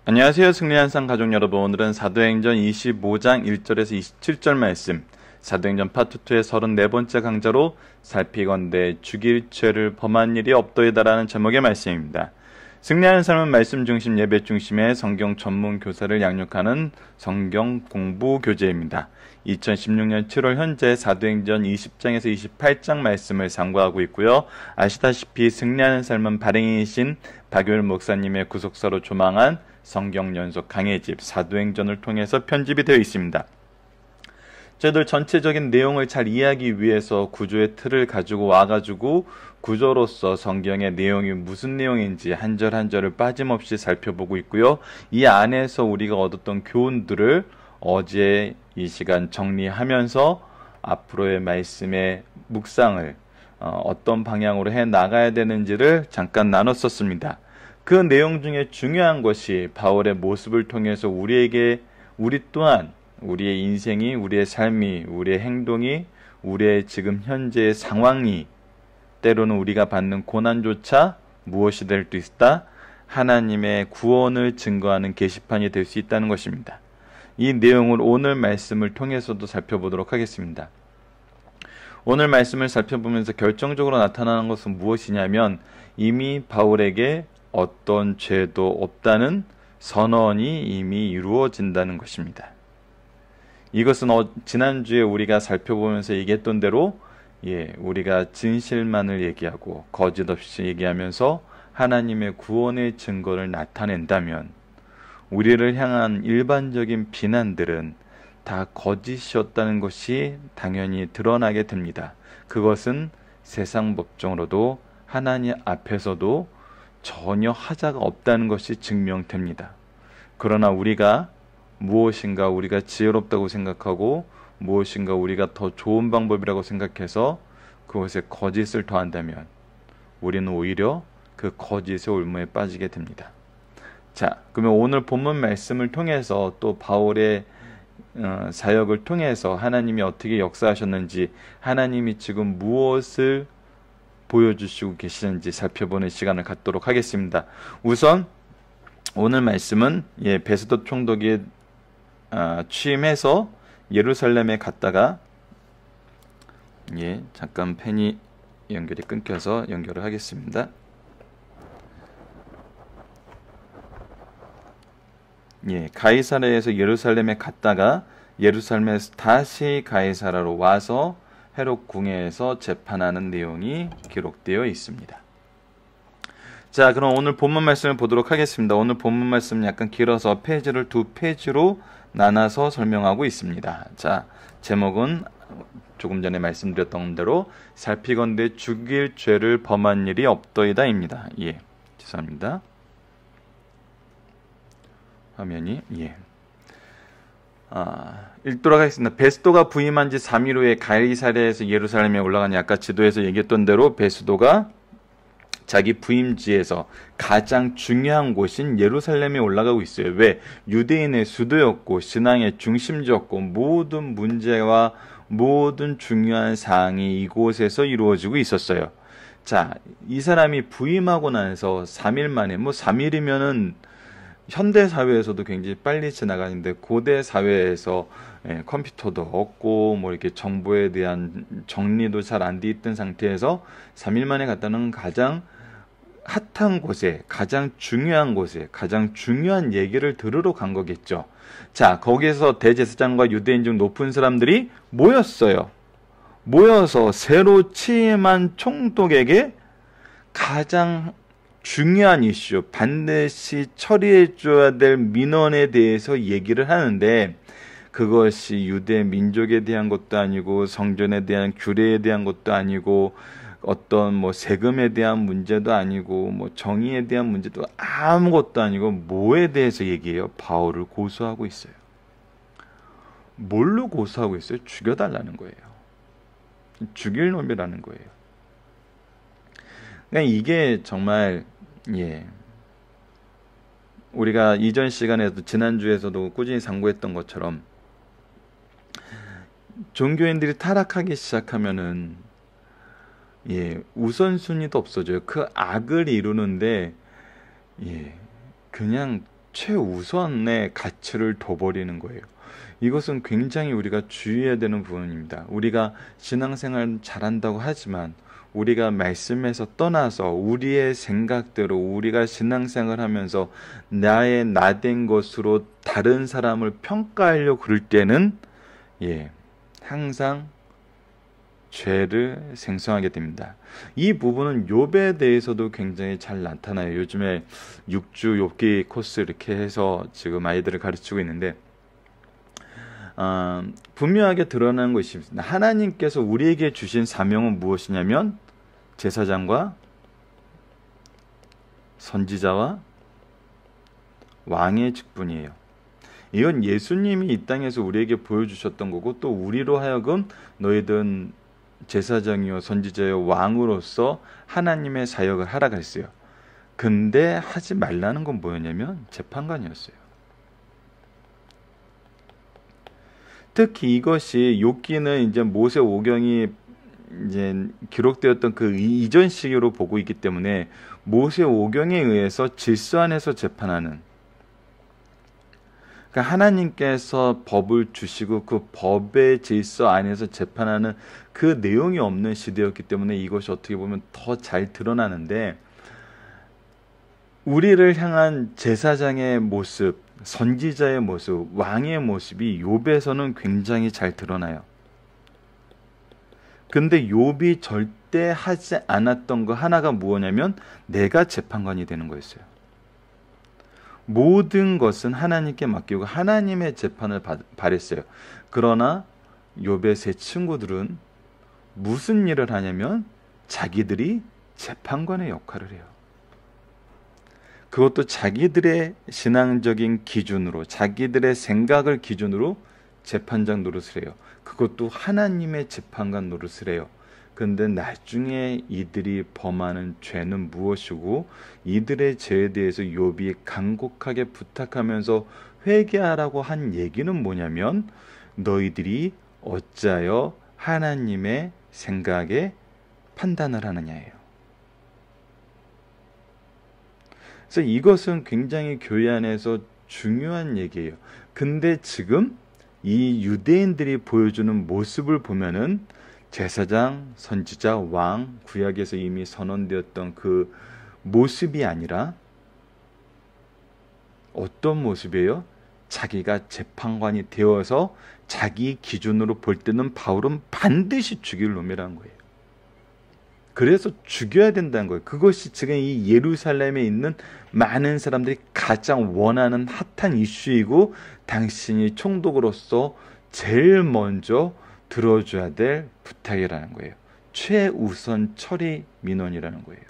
안녕하세요. 승리한상 가족 여러분. 오늘은 사도행전 25장 1절에서 27절 말씀, 사도행전 파트 2의 34번째 강좌로 살피건대 죽일 죄를 범한 일이 없도이다라는 제목의 말씀입니다. 승리하는 삶은 말씀 중심 예배 중심의 성경 전문 교사를 양육하는 성경 공부 교재입니다. 2016년 7월 현재 사도행전 20장에서 28장 말씀을 상고하고 있고요. 아시다시피 승리하는 삶은 발행이신 박유일 목사님의 구속사로 조망한 성경 연속 강해집 사도행전을 통해서 편집이 되어 있습니다. 저희들 전체적인 내용을 잘 이해하기 위해서 구조의 틀을 가지고 와가지고 구조로서 성경의 내용이 무슨 내용인지 한 절 한 절을 빠짐없이 살펴보고 있고요. 이 안에서 우리가 얻었던 교훈들을 어제 이 시간 정리하면서 앞으로의 말씀의 묵상을 어떤 방향으로 해 나가야 되는지를 잠깐 나눴었습니다. 그 내용 중에 중요한 것이 바울의 모습을 통해서 우리 또한 우리의 인생이, 우리의 삶이, 우리의 행동이, 우리의 지금 현재의 상황이 때로는 우리가 받는 고난조차 무엇이 될 수 있다? 하나님의 구원을 증거하는 게시판이 될 수 있다는 것입니다. 이 내용을 오늘 말씀을 통해서도 살펴보도록 하겠습니다. 오늘 말씀을 살펴보면서 결정적으로 나타나는 것은 무엇이냐면 이미 바울에게 어떤 죄도 없다는 선언이 이미 이루어진다는 것입니다. 이것은 지난주에 우리가 살펴보면서 얘기했던 대로 우리가 진실만을 얘기하고 거짓 없이 얘기하면서 하나님의 구원의 증거를 나타낸다면 우리를 향한 일반적인 비난들은 다 거짓이었다는 것이 당연히 드러나게 됩니다. 그것은 세상 법정으로도 하나님 앞에서도 전혀 하자가 없다는 것이 증명됩니다. 그러나 우리가 무엇인가 우리가 지혜롭다고 생각하고 무엇인가 우리가 더 좋은 방법이라고 생각해서 그것에 거짓을 더한다면 우리는 오히려 그 거짓의 올무에 빠지게 됩니다. 자, 그러면 오늘 본문 말씀을 통해서 또 바울의 사역을 통해서 하나님이 어떻게 역사하셨는지, 하나님이 지금 무엇을 보여주시고 계시는지 살펴보는 시간을 갖도록 하겠습니다. 우선 오늘 말씀은 베스도 총독이 취임해서 예루살렘에 갔다가 잠깐 펜이 연결이 끊겨서 연결을 하겠습니다. 가이사랴에서 예루살렘에 갔다가 예루살렘에서 다시 가이사랴로 와서 헤롯 궁에서 재판하는 내용이 기록되어 있습니다. 자, 그럼 오늘 본문 말씀을 보도록 하겠습니다. 오늘 본문 말씀은 약간 길어서 페이지를 두 페이지로 나눠서 설명하고 있습니다. 자, 제목은 조금 전에 말씀드렸던 대로 살피건대 죽일 죄를 범한 일이 없더이다입니다. 죄송합니다. 화면이 읽도록 하겠습니다. 베스도가 부임한 지 3일 후에 가이사랴에서 예루살렘에 올라가니 아까 지도에서 얘기했던 대로 베스도가 자기 부임지에서 가장 중요한 곳인 예루살렘에 올라가고 있어요. 왜? 유대인의 수도였고 신앙의 중심지였고 모든 문제와 모든 중요한 사항이 이곳에서 이루어지고 있었어요. 자, 이 사람이 부임하고 나서 3일 만에 3일이면은 현대 사회에서도 굉장히 빨리 지나가는데 고대 사회에서 컴퓨터도 없고 이렇게 정보에 대한 정리도 잘 안 돼 있던 상태에서 3일 만에 갔다는 가장 핫한 곳에, 가장 중요한 곳에, 가장 중요한 얘기를 들으러 간 거겠죠. 자, 거기에서 대제사장과 유대인 중 높은 사람들이 모였어요. 모여서 새로 취임한 총독에게 가장 중요한 이슈, 반드시 처리해줘야 될 민원에 대해서 얘기를 하는데 그것이 유대 민족에 대한 것도 아니고 성전에 대한 규례에 대한 것도 아니고 어떤 세금에 대한 문제도 아니고 정의에 대한 문제도 아무것도 아니고 뭐에 대해서 얘기해요? 바울을 고소하고 있어요. 뭘로 고소하고 있어요? 죽여달라는 거예요. 죽일 놈이라는 거예요. 그러니까 이게 정말 우리가 이전 시간에도 지난주에서도 꾸준히 상고했던 것처럼 종교인들이 타락하기 시작하면은 우선순위도 없어져요. 그 악을 이루는데 그냥 최우선의 가치를 둬버리는 거예요. 이것은 굉장히 우리가 주의해야 되는 부분입니다. 우리가 신앙생활 잘한다고 하지만 우리가 말씀에서 떠나서 우리의 생각대로 우리가 신앙생활 하면서 나의 나된 것으로 다른 사람을 평가하려고 그럴 때는 항상 죄를 생성하게 됩니다. 이 부분은 욥에 대해서도 굉장히 잘 나타나요. 요즘에 6주 욥기 코스 이렇게 해서 지금 아이들을 가르치고 있는데 분명하게 드러나는 것이 있습니다. 하나님께서 우리에게 주신 사명은 무엇이냐면 제사장과 선지자와 왕의 직분이에요. 이건 예수님이 이 땅에서 우리에게 보여주셨던 거고 또 우리로 하여금 너희들은 제사장이요 선지자요 왕으로서 하나님의 사역을 하라 그랬어요. 근데 하지 말라는 건 뭐였냐면 재판관이었어요. 특히 이것이 욥기는 이제 모세 오경이 이제 기록되었던 그 이전 시기로 보고 있기 때문에 모세 오경에 의해서 질서 안에서 재판하는, 그러니까 하나님께서 법을 주시고 그 법의 질서 안에서 재판하는 그 내용이 없는 시대였기 때문에 이것이 어떻게 보면 더 잘 드러나는데, 우리를 향한 제사장의 모습, 선지자의 모습, 왕의 모습이 욥에서는 굉장히 잘 드러나요. 근데 욥이 절대 하지 않았던 거 하나가 무엇냐면 내가 재판관이 되는 거였어요. 모든 것은 하나님께 맡기고 하나님의 재판을 바랬어요. 그러나 욥의 세 친구들은 무슨 일을 하냐면 자기들이 재판관의 역할을 해요. 그것도 자기들의 신앙적인 기준으로, 자기들의 생각을 기준으로 재판장 노릇을 해요. 그것도 하나님의 재판관 노릇을 해요. 그런데 나중에 이들이 범하는 죄는 무엇이고 이들의 죄에 대해서 욥이 간곡하게 부탁하면서 회개하라고 한 얘기는 뭐냐면 너희들이 어찌하여 하나님의 생각에 판단을 하느냐예요. 그래서 이것은 굉장히 교회 안에서 중요한 얘기예요. 근데 지금 이 유대인들이 보여주는 모습을 보면은 제사장, 선지자, 왕, 구약에서 이미 선언되었던 그 모습이 아니라 어떤 모습이에요? 자기가 재판관이 되어서 자기 기준으로 볼 때는 바울은 반드시 죽일 놈이라는 거예요. 그래서 죽여야 된다는 거예요. 그것이 지금 이 예루살렘에 있는 많은 사람들이 가장 원하는 핫한 이슈이고 당신이 총독으로서 제일 먼저 들어줘야 될 부탁이라는 거예요. 최우선 처리 민원이라는 거예요.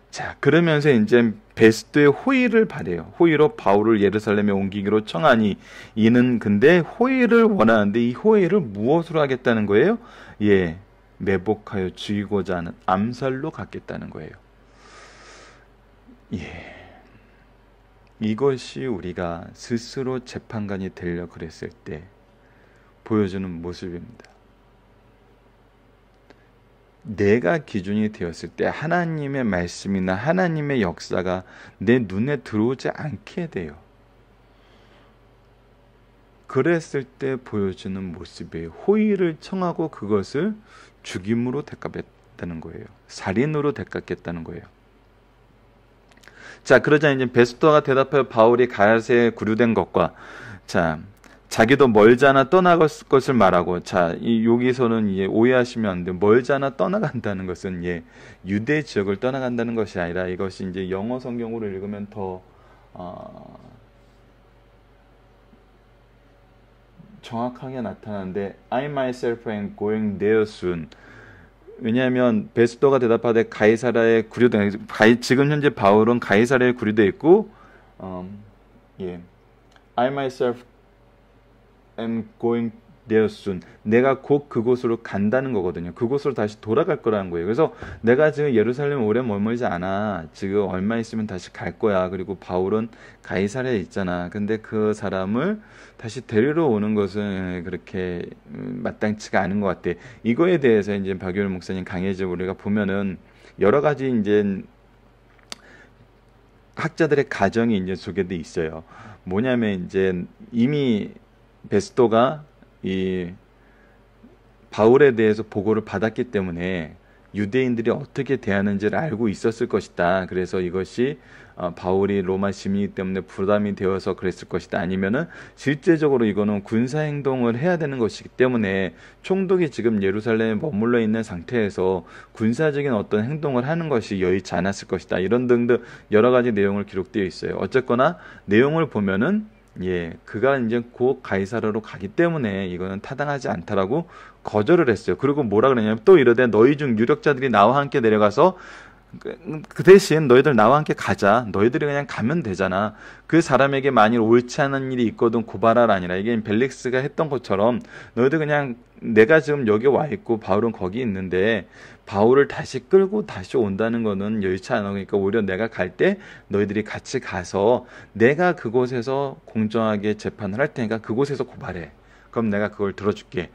자, 그러면서 이제 베스도의 호의를 바래요. 호의로 바울을 예루살렘에 옮기기로 청하니 이는 근데 호의를 원하는데 이 호의를 무엇으로 하겠다는 거예요? 매복하여 죽이고자 하는 암살로 갖겠다는 거예요. 이것이 우리가 스스로 재판관이 되려 그랬을 때 보여주는 모습입니다. 내가 기준이 되었을 때 하나님의 말씀이나 하나님의 역사가 내 눈에 들어오지 않게 돼요. 그랬을 때 보여주는 모습이에요. 호의를 청하고 그것을 죽임으로 대갚겠다는 거예요. 살인으로 대갚겠다는 거예요. 자, 그러자 이제 베스토가 대답하여 바울이 가야세에 구류된 것과 자기도 멀잖아 떠나갈 것을 말하고, 여기서는 오해하시면 안 돼요. 멀잖아 떠나간다는 것은 유대 지역을 떠나간다는 것이 아니라 이것이 이제 영어 성경으로 읽으면 더 정확하게 나타나는데 I myself am going there soon. 왜냐하면 베스도가 대답하되 가이사라에 구류되, 지금 현재 바울은 가이사라에 구류되어 있고 I myself am going there soon. 내가 곧 그곳으로 간다는 거거든요. 그곳으로 다시 돌아갈 거라는 거예요. 그래서 내가 지금 예루살렘 오래 머물지 않아. 지금 얼마 있으면 다시 갈 거야. 그리고 바울은 가이사라에 있잖아. 근데 그 사람을 다시 데리러 오는 것은 그렇게 마땅치가 않은 것 같아. 이거에 대해서 이제 박유일 목사님 강해져 우리가 보면은 여러 가지 이제 학자들의 가정이 이제 소개돼 있어요. 뭐냐면 이제 이미 베스도가 이 바울에 대해서 보고를 받았기 때문에 유대인들이 어떻게 대하는지를 알고 있었을 것이다. 그래서 이것이 바울이 로마 시민이기 때문에 부담이 되어서 그랬을 것이다. 아니면은 실제적으로 이거는 군사 행동을 해야 되는 것이기 때문에 총독이 지금 예루살렘에 머물러 있는 상태에서 군사적인 어떤 행동을 하는 것이 여의치 않았을 것이다. 이런 등등 여러 가지 내용을 기록되어 있어요. 어쨌거나 내용을 보면은 그가 이제 곧 가이사르로 가기 때문에 이거는 타당하지 않다라고 거절을 했어요. 그리고 뭐라 그러냐면 또 이르되 너희 중 유력자들이 나와 함께 내려가서 그 대신 너희들 나와 함께 가자. 너희들이 그냥 가면 되잖아. 그 사람에게 만일 옳지 않은 일이 있거든 고발하라 아니라 이게 벨릭스가 했던 것처럼 너희들 그냥 내가 지금 여기 와 있고 바울은 거기 있는데 바울을 다시 끌고 다시 온다는 거는 여의치 않아. 그러니까 오히려 내가 갈 때 너희들이 같이 가서 내가 그곳에서 공정하게 재판을 할 테니까 그곳에서 고발해. 그럼 내가 그걸 들어줄게.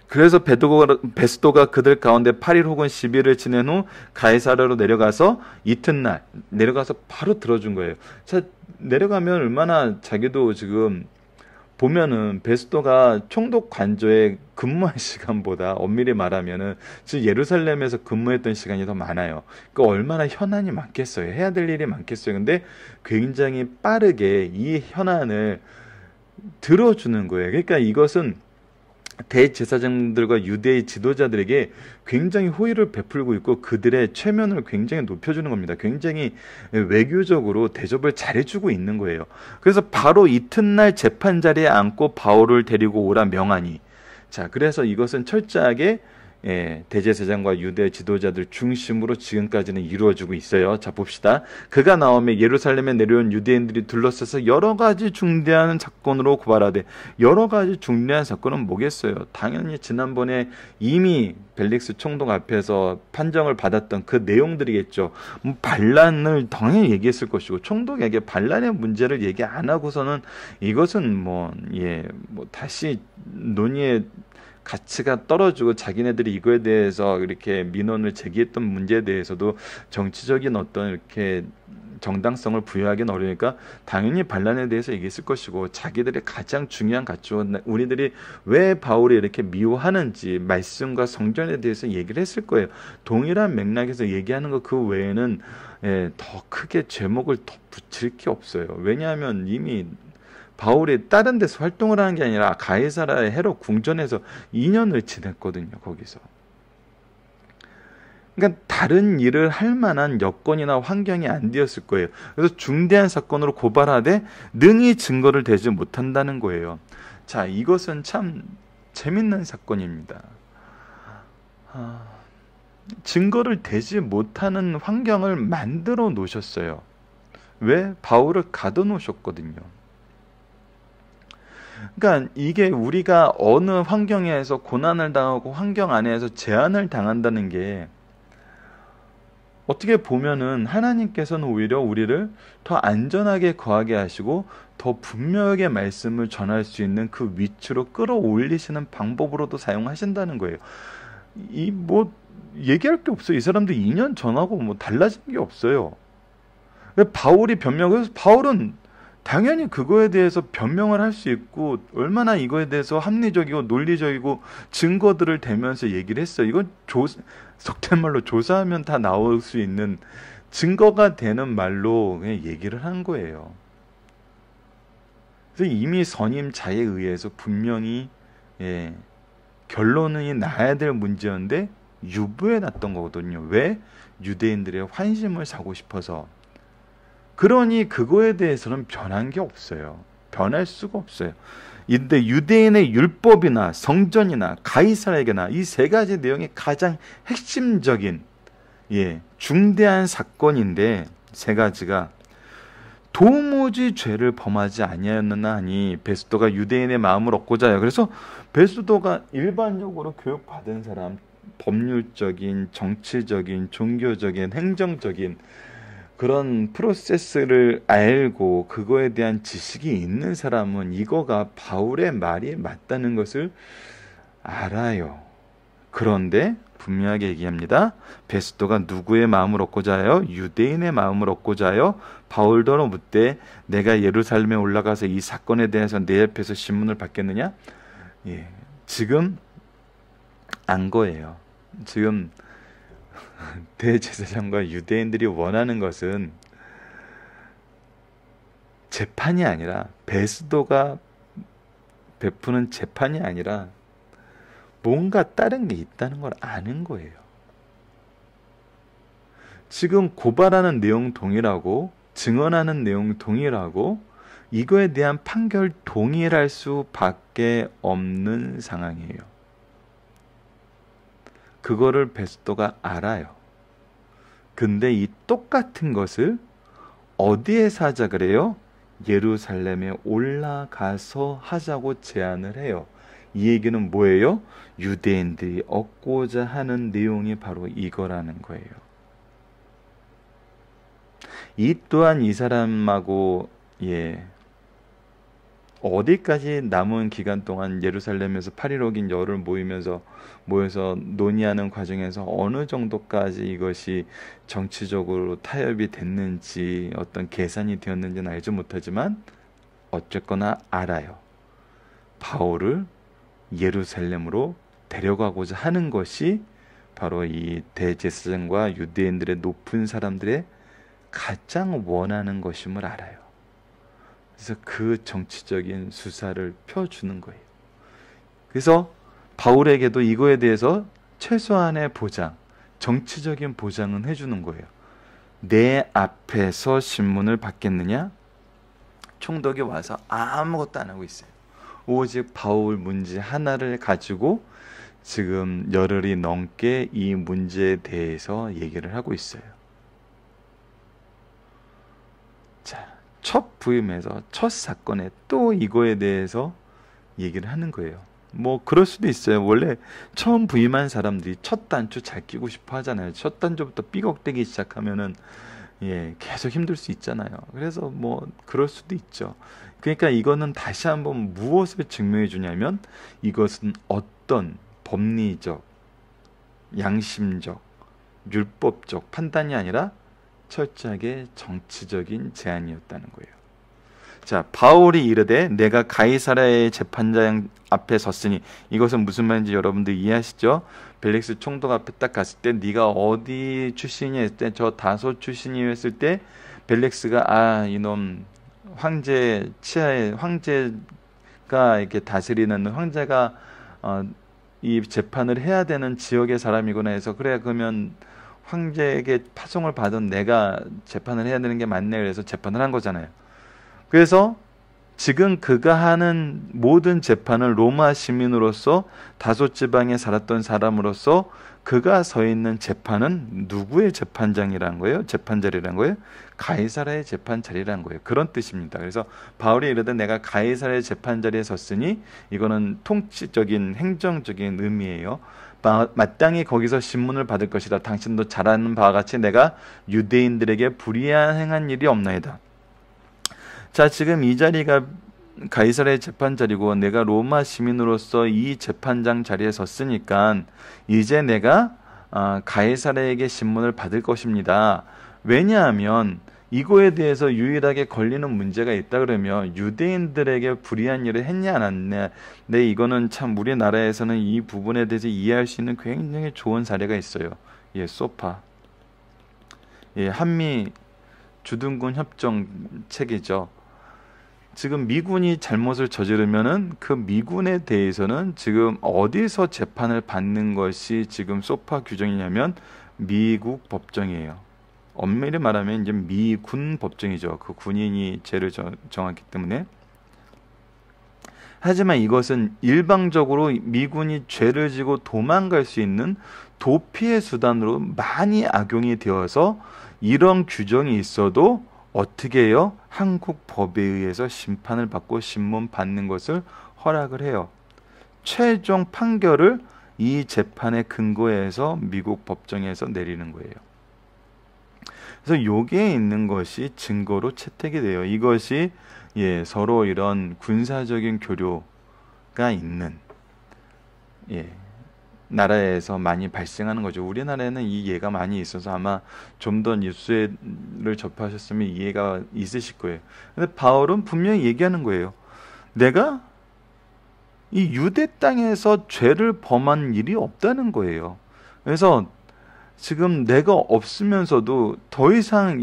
그래서 베스도가 그들 가운데 8일 혹은 10일을 지낸 후 가이사르로 내려가서 이튿날 내려가서 바로 들어준 거예요. 자, 내려가면 얼마나 자기도 지금 보면은 베스도가 총독 관저에 근무한 시간보다 엄밀히 말하면은 지금 예루살렘에서 근무했던 시간이 더 많아요. 그 얼마나 현안이 많겠어요. 해야 될 일이 많겠어요. 근데 굉장히 빠르게 이 현안을 들어주는 거예요. 그러니까 이것은 대제사장들과 유대의 지도자들에게 굉장히 호의를 베풀고 있고 그들의 체면을 굉장히 높여주는 겁니다. 굉장히 외교적으로 대접을 잘해주고 있는 거예요. 그래서 바로 이튿날 재판 자리에 앉고 바울을 데리고 오라 명하니. 자, 그래서 이것은 철저하게 대제사장과 유대 지도자들 중심으로 지금까지는 이루어지고 있어요. 자, 봅시다. 그가 나오며 예루살렘에 내려온 유대인들이 둘러싸서 여러 가지 중대한 사건으로 고발하되. 여러 가지 중대한 사건은 뭐겠어요? 당연히 지난번에 이미 벨릭스 총독 앞에서 판정을 받았던 그 내용들이겠죠. 반란을 당연히 얘기했을 것이고 총독에게 반란의 문제를 얘기 안 하고서는 이것은 다시 논의에 가치가 떨어지고 자기네들이 이거에 대해서 이렇게 민원을 제기했던 문제에 대해서도 정치적인 어떤 이렇게 정당성을 부여하기는 어려우니까 당연히 반란에 대해서 얘기했을 것이고 자기들의 가장 중요한 가치는 우리들이 왜 바울이 이렇게 미워하는지 말씀과 성전에 대해서 얘기를 했을 거예요. 동일한 맥락에서 얘기하는 것 그 외에는 더 크게 제목을 더 붙일 게 없어요. 왜냐하면 이미 바울이 다른 데서 활동을 하는 게 아니라 가이사라의 헤롯 궁전에서 2년을 지냈거든요. 거기서. 그러니까 다른 일을 할 만한 여건이나 환경이 안 되었을 거예요. 그래서 중대한 사건으로 고발하되 능히 증거를 대지 못한다는 거예요. 자, 이것은 참 재밌는 사건입니다. 증거를 대지 못하는 환경을 만들어 놓으셨어요. 왜? 바울을 가둬 놓으셨거든요. 그러니까 이게 우리가 어느 환경에서 고난을 당하고 환경 안에서 제한을 당한다는 게 어떻게 보면은 하나님께서는 오히려 우리를 더 안전하게 거하게 하시고 더 분명하게 말씀을 전할 수 있는 그 위치로 끌어올리시는 방법으로도 사용하신다는 거예요. 얘기할 게 없어요. 이 사람들 2년 전하고 달라진 게 없어요. 바울이 변명해서 바울은 당연히 그거에 대해서 변명을 할 수 있고 얼마나 이거에 대해서 합리적이고 논리적이고 증거들을 대면서 얘기를 했어요. 이건 속된 말로 조사하면 다 나올 수 있는 증거가 되는 말로 그냥 얘기를 한 거예요. 그래서 이미 선임자에 의해서 분명히 결론이 나야 될 문제였는데 유보해 놨던 거거든요. 왜? 유대인들의 환심을 사고 싶어서. 그러니 그거에 대해서는 변한 게 없어요. 변할 수가 없어요. 근데 유대인의 율법이나 성전이나 가이사라에게나 이 세 가지 내용이 가장 핵심적인 중대한 사건인데 세 가지가 도무지 죄를 범하지 아니하였느냐 하니 베스도가 유대인의 마음을 얻고자 해요. 그래서 베스도가 일반적으로 교육받은 사람, 법률적인, 정치적인, 종교적인, 행정적인 그런 프로세스를 알고 그거에 대한 지식이 있는 사람은 이거가 바울의 말이 맞다는 것을 알아요. 그런데 분명하게 얘기합니다. 베스도가 누구의 마음을 얻고자 하여? 유대인의 마음을 얻고자 하여 바울더러 묻되 내가 예루살렘에 올라가서 이 사건에 대해서 내 앞에서 신문을 받겠느냐? 예, 지금 안 거예요. 지금 대제사장과 유대인들이 원하는 것은 재판이 아니라, 베스도가 베푸는 재판이 아니라 뭔가 다른 게 있다는 걸 아는 거예요. 지금 고발하는 내용 동일하고 증언하는 내용 동일하고 이거에 대한 판결 동일할 수밖에 없는 상황이에요. 그거를 베스도가 알아요. 근데 이 똑같은 것을 어디에서 하자 그래요? 예루살렘에 올라가서 하자고 제안을 해요. 이 얘기는 뭐예요? 유대인들이 얻고자 하는 내용이 바로 이거라는 거예요. 이 또한 이 사람하고 어디까지 남은 기간 동안 예루살렘에서 8일 긴 열을 모여서 논의하는 과정에서 어느 정도까지 이것이 정치적으로 타협이 됐는지 어떤 계산이 되었는지는 알지 못하지만 어쨌거나 알아요. 바울을 예루살렘으로 데려가고자 하는 것이 바로 이 대제사장과 유대인들의 높은 사람들의 가장 원하는 것임을 알아요. 그래서 그 정치적인 수사를 펴주는 거예요. 그래서 바울에게도 이거에 대해서 최소한의 보장, 정치적인 보장은 해주는 거예요. 내 앞에서 신문을 받겠느냐? 총독이 와서 아무것도 안 하고 있어요. 오직 바울 문제 하나를 가지고 지금 열흘이 넘게 이 문제에 대해서 얘기를 하고 있어요. 자, 첫 부임에서 첫 사건에 또 이거에 대해서 얘기를 하는 거예요. 뭐 그럴 수도 있어요. 원래 처음 부임한 사람들이 첫 단추 잘 끼고 싶어 하잖아요. 첫 단추부터 삐걱대기 시작하면은 계속 힘들 수 있잖아요. 그래서 뭐 그럴 수도 있죠. 그러니까 이거는 다시 한번 무엇을 증명해 주냐면 이것은 어떤 법리적, 양심적, 율법적 판단이 아니라 철저하게 정치적인 제안이었다는 거예요. 자, 바울이 이르되 내가 가이사랴의 재판장 앞에 섰으니, 이것은 무슨 말인지 여러분들 이해하시죠? 벨릭스 총독 앞에 딱 갔을 때 네가 어디 출신이 했을 때 저 다소 출신이 했을 때 벨릭스가 이놈 황제 치하에 황제가 이렇게 다스리는 황제가 이 재판을 해야 되는 지역의 사람이구나 해서 그래 그러면 황제에게 파송을 받은 내가 재판을 해야 되는 게 맞네 그래서 재판을 한 거잖아요. 그래서 지금 그가 하는 모든 재판을 로마 시민으로서 다소 지방에 살았던 사람으로서 그가 서 있는 재판은 누구의 재판장이라는 거예요? 재판자리라는 거예요? 가이사라의 재판자리라는 거예요. 그런 뜻입니다. 그래서 바울이 이르되 내가 가이사라의 재판자리에 섰으니 이거는 통치적인 행정적인 의미예요. 마땅히 거기서 신문을 받을 것이다. 당신도 잘 아는 바와 같이 내가 유대인들에게 불의한 행한 일이 없나이다. 자, 지금 이 자리가 가이사라의 재판 자리고 내가 로마 시민으로서 이 재판장 자리에 섰으니까 이제 내가 가이사라에게 신문을 받을 것입니다. 왜냐하면 이거에 대해서 유일하게 걸리는 문제가 있다 그러면 유대인들에게 불의한 일을 했냐 안 했냐. 근데 이거는 참 우리나라에서는 이 부분에 대해서 이해할 수 있는 굉장히 좋은 사례가 있어요. 소파. 한미 주둔군 협정 책이죠. 지금 미군이 잘못을 저지르면은 그 미군에 대해서는 지금 어디서 재판을 받는 것이 지금 소파 규정이냐면 미국 법정이에요. 엄밀히 말하면 이제 미군 법정이죠. 그 군인이 죄를 정했기 때문에. 하지만 이것은 일방적으로 미군이 죄를 지고 도망갈 수 있는 도피의 수단으로 많이 악용이 되어서 이런 규정이 있어도 어떻게 해요? 한국 법에 의해서 심판을 받고 신문 받는 것을 허락을 해요. 최종 판결을 이 재판의 근거에서 미국 법정에서 내리는 거예요. 그래서 여기에 있는 것이 증거로 채택이 돼요. 이것이 서로 이런 군사적인 교류가 있는 나라에서 많이 발생하는 거죠. 우리나라에는 이 예가 많이 있어서 아마 좀 더 뉴스를 접하셨으면 이해가 있으실 거예요. 근데 바울은 분명히 얘기하는 거예요. 내가 이 유대 땅에서 죄를 범한 일이 없다는 거예요. 그래서 지금 내가 없으면서도 더 이상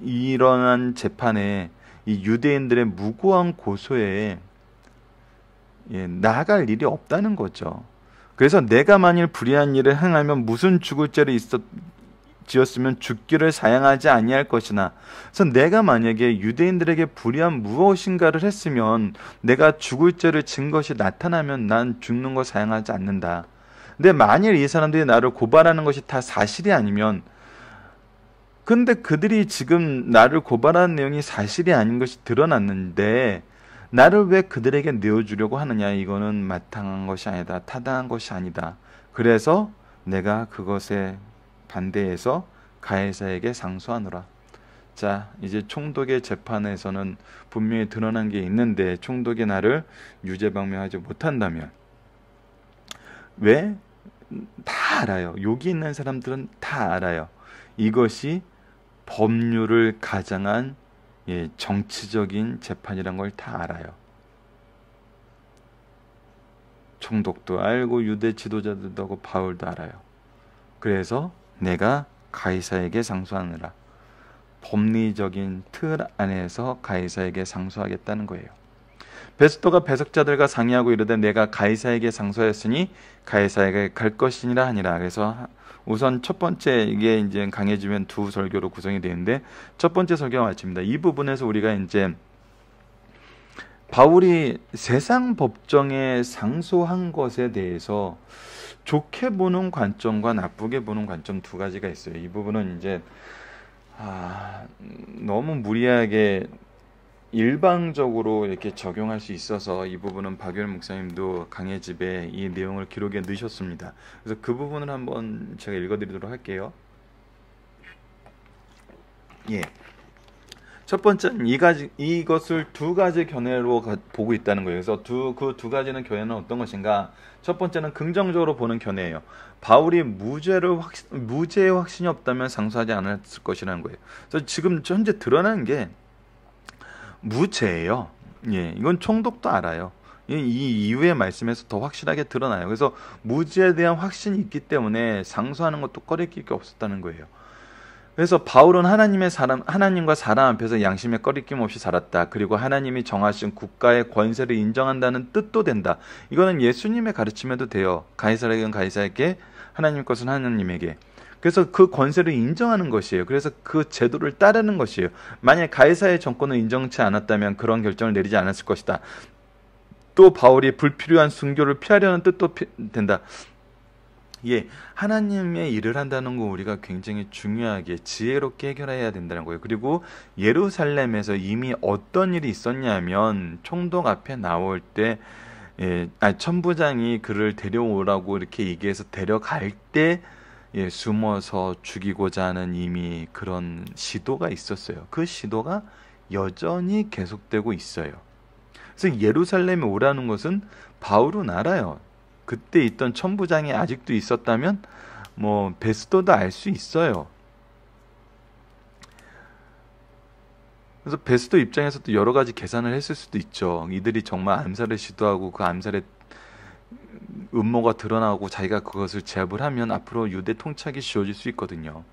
일어난 재판에 이 유대인들의 무고한 고소에 나아갈 일이 없다는 거죠. 그래서 내가 만일 불의한 일을 행하면 무슨 죽을 죄를 지었으면 죽기를 사양하지 아니할 것이나, 그래서 내가 만약에 유대인들에게 불의한 무엇인가를 했으면 내가 죽을 죄를 진 것이 나타나면 난 죽는 거 사양하지 않는다. 근데 만일 이 사람들이 나를 고발하는 것이 다 사실이 아니면, 근데 그들이 지금 나를 고발하는 내용이 사실이 아닌 것이 드러났는데 나를 왜 그들에게 내어주려고 하느냐. 이거는 마땅한 것이 아니다. 타당한 것이 아니다. 그래서 내가 그것에 반대해서 가해사에게 상소하노라. 자, 이제 총독의 재판에서는 분명히 드러난 게 있는데 총독이 나를 유죄방명하지 못한다면, 왜? 다 알아요. 여기 있는 사람들은 다 알아요. 이것이 법률을 가장한 정치적인 재판이란 걸 다 알아요. 총독도 알고 유대 지도자들도 하고 바울도 알아요. 그래서 내가 가이사에게 상소하느라, 법리적인 틀 안에서 가이사에게 상소하겠다는 거예요. 베스토가 배석자들과 상의하고 이르되 내가 가이사에게 상소하였으니 가이사에게 갈 것이니라 하니라. 그래서 우선 첫 번째, 이게 이제 강해지면 두 설교로 구성이 되는데 첫 번째 설교가 마칩니다. 이 부분에서 우리가 이제 바울이 세상 법정에 상소한 것에 대해서 좋게 보는 관점과 나쁘게 보는 관점 두 가지가 있어요. 이 부분은 이제 너무 무리하게 일방적으로 이렇게 적용할 수 있어서 이 부분은 박유일 목사님도 강해집에 이 내용을 기록해 넣으셨습니다. 그래서 그 부분을 한번 제가 읽어드리도록 할게요. 첫 번째는 이것을 두 가지 견해로 보고 있다는 거예요. 그래서 그 두 가지는 견해는 어떤 것인가? 첫 번째는 긍정적으로 보는 견해예요. 바울이 무죄의 확신이 없다면 상소하지 않았을 것이라는 거예요. 그래서 지금 현재 드러난 게 무죄예요. 이건 총독도 알아요. 이 이후의 말씀에서 더 확실하게 드러나요. 그래서 무죄에 대한 확신이 있기 때문에 상소하는 것도 꺼리낄 게 없었다는 거예요. 그래서 바울은 하나님과 사람 앞에서 양심에 꺼리낌 없이 살았다. 그리고 하나님이 정하신 국가의 권세를 인정한다는 뜻도 된다. 이거는 예수님의 가르침에도 돼요. 가이사에게는 가이사에게, 하나님 것은 하나님에게. 그래서 그 권세를 인정하는 것이에요. 그래서 그 제도를 따르는 것이에요. 만약 가이사의 정권을 인정치 않았다면 그런 결정을 내리지 않았을 것이다. 또 바울이 불필요한 순교를 피하려는 뜻도 된다. 하나님의 일을 한다는 거 우리가 굉장히 중요하게 지혜롭게 해결해야 된다는 거예요. 그리고 예루살렘에서 이미 어떤 일이 있었냐면 총독 앞에 나올 때 천부장이 그를 데려오라고 이렇게 얘기해서 데려갈 때 숨어서 죽이고자 하는 이미 그런 시도가 있었어요. 그 시도가 여전히 계속되고 있어요. 그래서 예루살렘에 오라는 것은 바울은 알아요. 그때 있던 천부장이 아직도 있었다면 베스도도 알 수 있어요. 그래서 베스도 입장에서도 여러 가지 계산을 했을 수도 있죠. 이들이 정말 암살을 시도하고 그 암살의 음모가 드러나고 자기가 그것을 제압을 하면 앞으로 유대 통치하기 쉬워질 수 있거든요.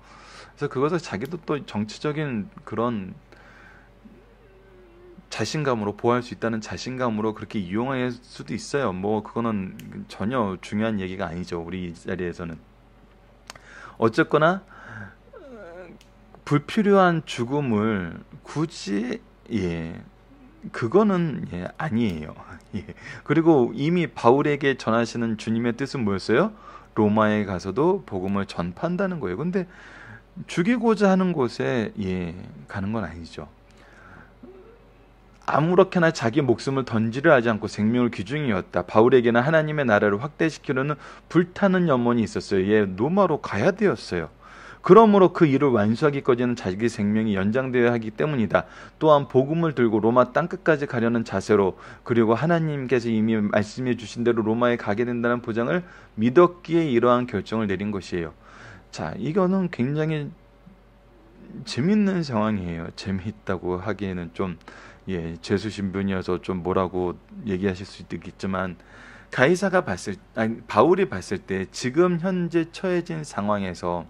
그래서 그것을 자기도 또 정치적인 그런 자신감으로 보호할 수 있다는 자신감으로 그렇게 이용할 수도 있어요. 그거는 전혀 중요한 얘기가 아니죠. 우리 이 자리에서는. 어쨌거나 불필요한 죽음을 굳이 그거는 아니에요. 그리고 이미 바울에게 전하시는 주님의 뜻은 뭐였어요? 로마에 가서도 복음을 전파한다는 거예요. 근데 죽이고자 하는 곳에 가는 건 아니죠. 아무렇게나 자기 목숨을 던지려 하지 않고 생명을 귀중히 여겼다. 바울에게는 하나님의 나라를 확대시키려는 불타는 염원이 있었어요. 로마로 가야 되었어요. 그러므로 그 일을 완수하기까지는 자기 생명이 연장되어야 하기 때문이다. 또한 복음을 들고 로마 땅끝까지 가려는 자세로, 그리고 하나님께서 이미 말씀해 주신 대로 로마에 가게 된다는 보장을 믿었기에 이러한 결정을 내린 것이에요. 자, 이거는 굉장히 재밌는 상황이에요. 재미있다고 하기에는 좀 죄수 신분이어서 좀 뭐라고 얘기하실 수도 있겠지만, 바울이 봤을 때 지금 현재 처해진 상황에서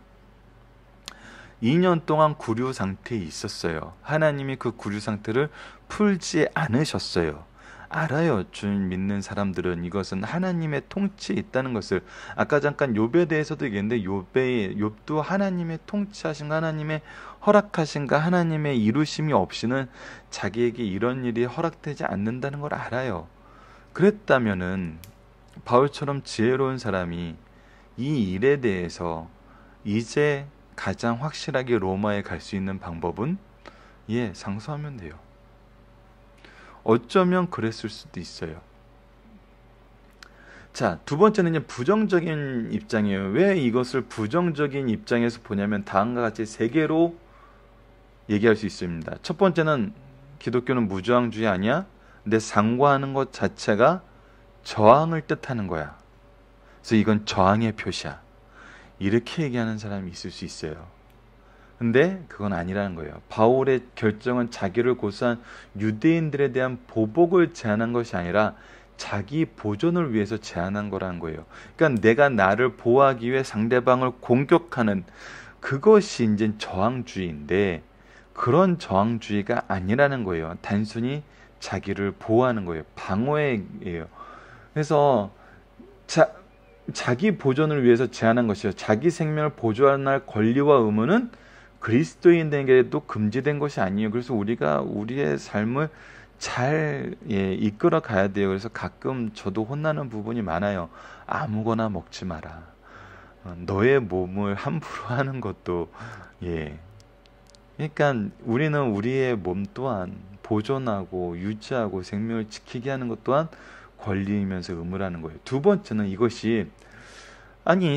2년 동안 구류 상태에 있었어요. 하나님이 그 구류 상태를 풀지 않으셨어요. 알아요. 주님 믿는 사람들은 이것은 하나님의 통치에 있다는 것을. 아까 잠깐 욥에 대해서도 얘기했는데, 욥도 하나님의 통치하신가, 하나님의 허락하신가, 하나님의 이루심이 없이는 자기에게 이런 일이 허락되지 않는다는 걸 알아요. 그랬다면은 바울처럼 지혜로운 사람이 이 일에 대해서 이제 가장 확실하게 로마에 갈 수 있는 방법은 상소하면 돼요. 어쩌면 그랬을 수도 있어요. 자, 두 번째는 이제 부정적인 입장이에요. 왜 이것을 부정적인 입장에서 보냐면 다음과 같이 세 개로 얘기할 수 있습니다. 첫 번째는 기독교는 무저항주의 아니야? 근데 상고하는 것 자체가 저항을 뜻하는 거야. 그래서 이건 저항의 표시야. 이렇게 얘기하는 사람이 있을 수 있어요. 근데 그건 아니라는 거예요. 바울의 결정은 자기를 고소한 유대인들에 대한 보복을 제안한 것이 아니라 자기 보존을 위해서 제안한 거라는 거예요. 그러니까 내가 나를 보호하기 위해 상대방을 공격하는 그것이 이제 저항주의인데, 그런 저항주의가 아니라는 거예요. 단순히 자기를 보호하는 거예요. 방어예요. 그래서 자기 보존을 위해서 제안한 것이요. 자기 생명을 보존할 권리와 의무는 그리스도인에게도 금지된 것이 아니에요. 그래서 우리가 우리의 삶을 잘 이끌어 가야 돼요. 그래서 가끔 저도 혼나는 부분이 많아요. 아무거나 먹지 마라. 너의 몸을 함부로 하는 것도 그러니까 우리는 우리의 몸 또한 보존하고 유지하고 생명을 지키게 하는 것 또한 권리이면서 의무라는 거예요. 두 번째는 이것이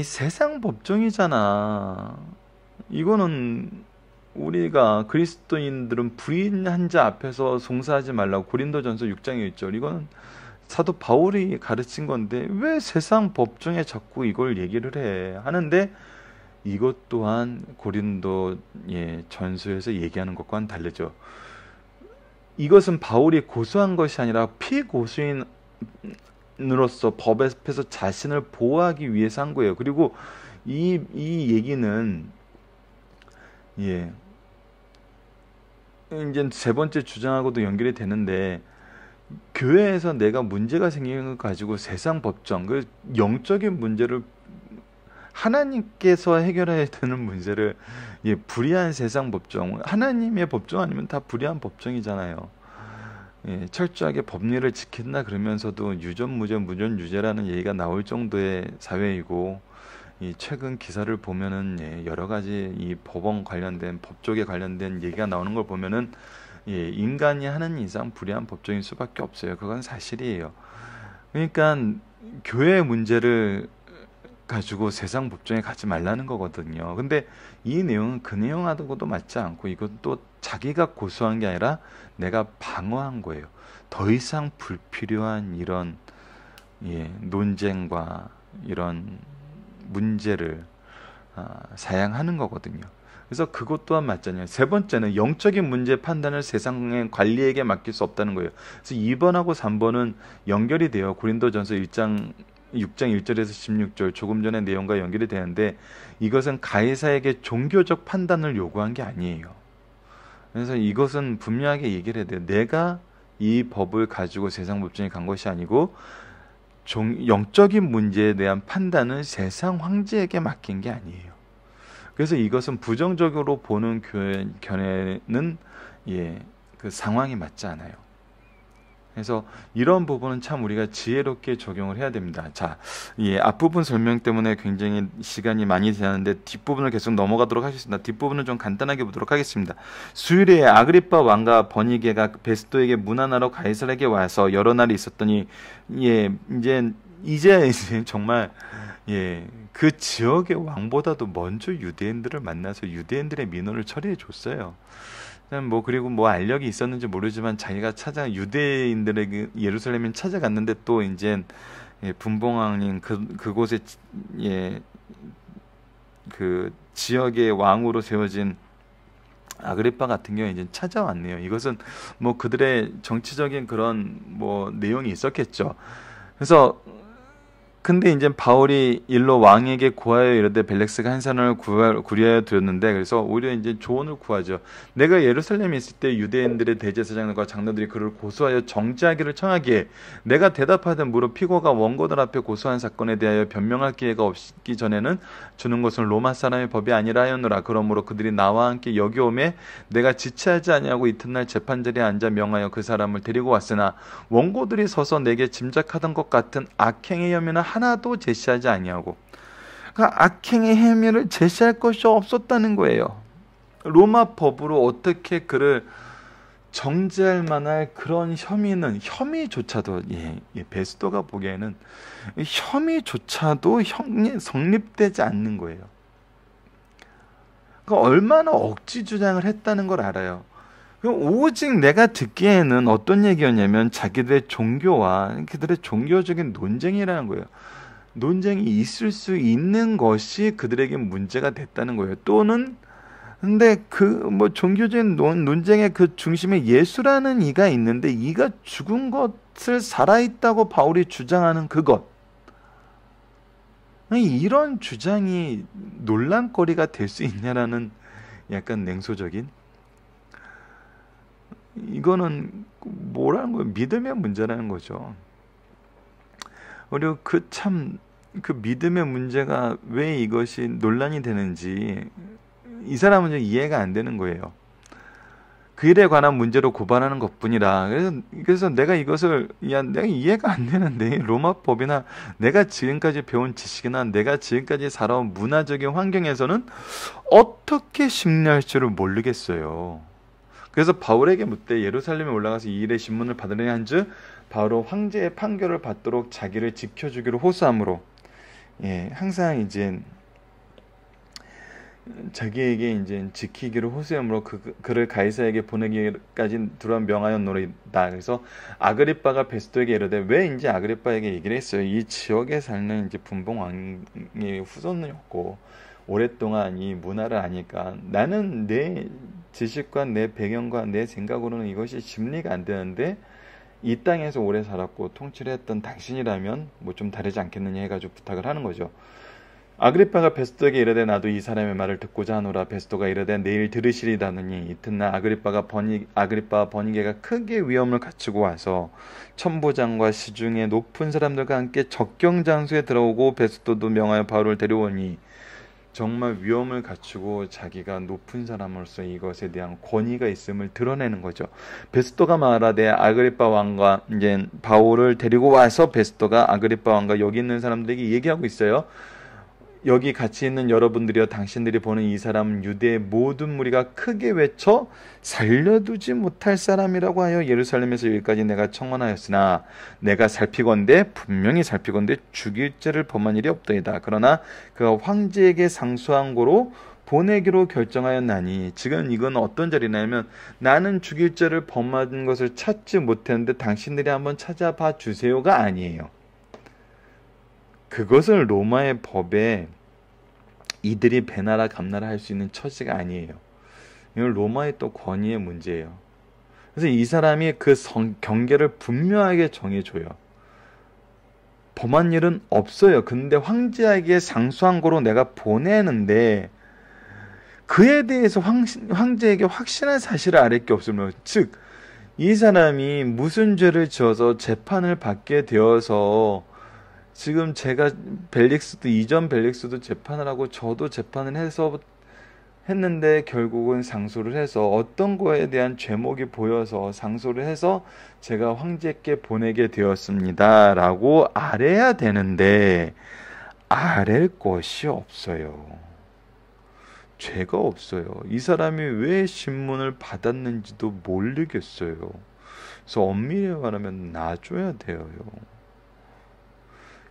세상 법정이잖아. 이거는 우리가 그리스도인들은 불의한 자 앞에서 송사하지 말라고 고린도전서 6장에 있죠. 이거는 사도 바울이 가르친 건데 왜 세상 법정에 자꾸 이걸 얘기를 해 하는데, 이것 또한 고린도 전서에서 얘기하는 것과는 다르죠. 이것은 바울이 고소한 것이 아니라 피고소인으로서 법 앞에서 자신을 보호하기 위해서 한 거예요. 그리고 이 얘기는 이제 세 번째 주장하고도 연결이 되는데, 교회에서 내가 문제가 생기는 걸 가지고 세상 법정, 그 영적인 문제를 하나님께서 해결해야 되는 문제를 불의한 세상 법정, 하나님의 법정 아니면 다 불의한 법정이잖아요. 철저하게 법리를 지킨다 그러면서도 유전무죄, 무전유죄라는 얘기가 나올 정도의 사회이고, 최근 기사를 보면은 여러 가지 이 법원 관련된 법조계 관련된 얘기가 나오는 걸 보면은 인간이 하는 이상 불의한 법정일 수밖에 없어요. 그건 사실이에요. 그러니까 교회의 문제를 가지고 세상 법정에 가지 말라는 거거든요. 근데 이 내용은 그 내용하고도 맞지 않고, 이건 또 자기가 고소한 게 아니라 내가 방어한 거예요. 더 이상 불필요한 이런 논쟁과 이런 문제를 사양하는 거거든요. 그래서 그것 또한 맞잖아요. 세 번째는 영적인 문제 판단을 세상의 관리에게 맡길 수 없다는 거예요. 그래서 2번하고 3번은 연결이 돼요. 고린도전서 6장 1절에서 16절 조금 전의 내용과 연결이 되는데, 이것은 가이사에게 종교적 판단을 요구한 게 아니에요. 그래서 이것은 분명하게 얘기를 해야 돼요. 내가 이 법을 가지고 세상 법정에 간 것이 아니고 영적인 문제에 대한 판단은 세상 황제에게 맡긴 게 아니에요. 그래서 이것은 부정적으로 보는 견해는 그 상황이 맞지 않아요. 그래서 이런 부분은 참 우리가 지혜롭게 적용을 해야 됩니다. 자, 앞부분 설명 때문에 굉장히 시간이 많이 지났는데 뒷부분을 계속 넘어가도록 하겠습니다. 뒷부분은 좀 간단하게 보도록 하겠습니다. 수요일에 아그리빠 왕과 버니게가 베스도에게 문안하러 가이사르에게 와서 여러 날이 있었더니 이제 이제 정말 그 지역의 왕보다도 먼저 유대인들을 만나서 유대인들의 민원을 처리해 줬어요. 그리고 알력이 있었는지 모르지만 자기가 유대인들의 예루살렘에 찾아갔는데 또 이제 분봉왕인 그곳에 그 지역의 왕으로 세워진 아그리파 같은 경우에 이제 찾아왔네요. 이것은 그들의 정치적인 그런 내용이 있었겠죠. 그래서 근데 이제 바울이 일로 왕에게 구하여 이르되 벨렉스가 한 사람을 구리하여 드렸는데, 그래서 오히려 이제 조언을 구하죠. 내가 예루살렘에 있을 때 유대인들의 대제사장들과 장로들이 그를 고소하여 정죄하기를 청하기에 내가 대답하던 무릇 피고가 원고들 앞에 고소한 사건에 대하여 변명할 기회가 없기 전에는 주는 것은 로마 사람의 법이 아니라 하였노라. 그러므로 그들이 나와 함께 여기 오매 내가 지체하지 아니하고 이튿날 재판자리에 앉아 명하여 그 사람을 데리고 왔으나 원고들이 서서 내게 짐작하던 것 같은 악행의 혐의나 하나도 제시하지 아니하고, 그러니까 악행의 혐의를 제시할 것이 없었다는 거예요. 로마 법으로 어떻게 그를 정죄할 만한 그런 혐의조차도 베스도가 보기에는 혐의조차도 성립되지 않는 거예요. 그러니까 얼마나 억지 주장을 했다는 걸 알아요. 오직 내가 듣기에는 어떤 얘기였냐면 자기들의 종교와 그들의 종교적인 논쟁이라는 거예요. 논쟁이 있을 수 있는 것이 그들에게 문제가 됐다는 거예요. 또는 근데 종교적인 논쟁의 그 중심에 예수라는 이가 있는데 이가 죽은 것을 살아있다고 바울이 주장하는 그것, 이런 주장이 논란거리가 될 수 있냐라는 약간 냉소적인, 이거는 뭐라는 거예요? 믿음의 문제라는 거죠. 그리고 그 믿음의 문제가 왜 이것이 논란이 되는지 이 사람은 이해가 안 되는 거예요. 그 일에 관한 문제로 고발하는 것뿐이라. 그래서 내가 이것을 내가 이해가 안 되는데 로마법이나 내가 지금까지 배운 지식이나 내가 지금까지 살아온 문화적인 환경에서는 어떻게 심리할 줄을 모르겠어요. 그래서 바울에게 묻되 예루살렘에 올라가서 이 일의 신문을 받으려니 한즉 바울은 황제의 판결을 받도록 자기를 지켜주기로 호소하므로 항상 이제 자기에게 이제 지키기를 호소하므로 그를 가이사에게 보내기까지 두려운 명하였노이다. 그래서 아그리빠가 베스도에게 이르되, 왜 이제 아그리빠에게 얘기를 했어요. 이 지역에 사는 이제 분봉 왕의 후손이었고 오랫동안 이 문화를 아니까 나는 내 지식과 내 배경과 내 생각으로는 이것이 심리가 안 되는데 이 땅에서 오래 살았고 통치를 했던 당신이라면 좀 다르지 않겠느냐 해가지고 부탁을 하는 거죠. 아그리빠가 베스도에게 이르되 나도 이 사람의 말을 듣고자 하노라. 베스도가 이르되 내일 들으시리다느니 이튿날 아그리빠와 버니게가 크게 위험을 갖추고 와서 천부장과 시중의 높은 사람들과 함께 적경장소에 들어오고 베스도도 명하여 바울을 데려오니, 정말 위험을 갖추고 자기가 높은 사람으로서 이것에 대한 권위가 있음을 드러내는 거죠. 베스도가 말하되 아그리빠 왕과 이제 바울을 데리고 와서 베스도가 아그리빠 왕과 여기 있는 사람들에게 얘기하고 있어요. 여기 같이 있는 여러분들이여, 당신들이 보는 이 사람은 유대의 모든 무리가 크게 외쳐 살려두지 못할 사람이라고 하여 예루살렘에서 여기까지 내가 청원하였으나 내가 분명히 살피건대 죽일 죄를 범한 일이 없더이다. 그러나 그가 황제에게 상소한 고로 보내기로 결정하였나니, 지금 이건 어떤 자리냐면 나는 죽일 죄를 범한 것을 찾지 못했는데 당신들이 한번 찾아봐 주세요가 아니에요. 그것을 로마의 법에 이들이 배나라 감나라 할 수 있는 처지가 아니에요. 이건 로마의 또 권위의 문제예요. 그래서 이 사람이 그 경계를 분명하게 정해줘요. 범한 일은 없어요. 근데 황제에게 상소한 거로 내가 보내는데 그에 대해서 황제에게 확실한 사실을 알릴 게 없으면, 즉 이 사람이 무슨 죄를 지어서 재판을 받게 되어서, 지금 제가 이전 벨릭스도 재판을 하고 저도 재판을 했는데 결국은 상소를 해서 어떤 거에 대한 죄목이 보여서 상소를 해서 제가 황제께 보내게 되었습니다 라고 알아야 되는데 알릴 것이 없어요. 죄가 없어요. 이 사람이 왜 신문을 받았는지도 모르겠어요. 그래서 엄밀히 말하면 놔줘야 돼요.